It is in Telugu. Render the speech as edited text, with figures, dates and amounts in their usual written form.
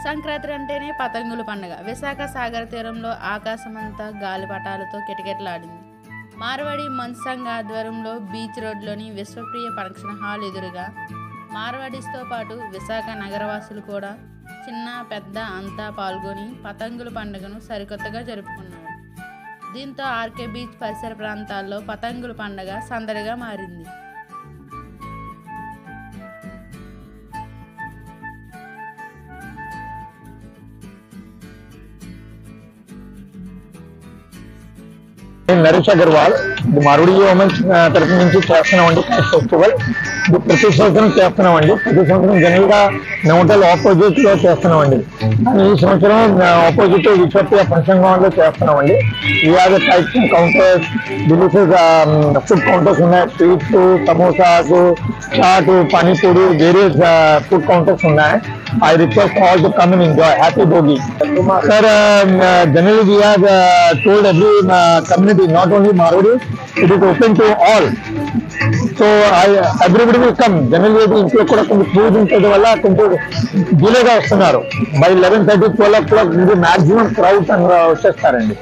సంక్రాంతి అంటేనే పతంగుల పండుగ. విశాఖ సాగర తీరంలో ఆకాశమంతా గాలిపటాలతో కిటకిటలాడింది. మార్వాడి మంచ్ సంఘ్ ఆధ్వర్యంలో బీచ్ రోడ్లోని విశ్వప్రియ ఫంక్షన్ హాల్ ఎదురుగా మార్వాడీస్తో పాటు విశాఖ నగరవాసులు కూడా చిన్న పెద్ద అంతా పాల్గొని పతంగుల పండుగను సరికొత్తగా జరుపుకున్నారు. దీంతో ఆర్కే బీచ్ పరిసర ప్రాంతాల్లో పతంగుల పండుగ సందడిగా మారింది. నరేష్ అగర్వాల్ మారుడి ఉమెన్స్ తరఫు నుంచి చేస్తున్నామండి ఫెస్టివల్. ప్రతి సంవత్సరం చేస్తున్నామండి. ప్రతి సంవత్సరం జనరల్ గా నోటల్ ఆపోజిట్ లో చేస్తున్నామండి. ఈ సంవత్సరం ఆపోజిట్ విశ్వప్రియ ఫంక్షన్ హాల్ లో చేస్తున్నామండి. ఇవాళ types counters, delicious food counters ఉన్నాయి. Sweets, samosas, chaat, panipuri, various food counters ఉన్నాయి. I request all to come and enjoy. Happy Bogi. Sir, generally we have told every community, not only Marwari, it is open to all. So everybody will come. Generally ఇంట్లో కూడా కొంచెం పూజ ఉంటుంది వల్ల కొంచెం డిలేగా వస్తున్నారు. By 11:30, 12 o'clock maximum crowds వచ్చేస్తారండి.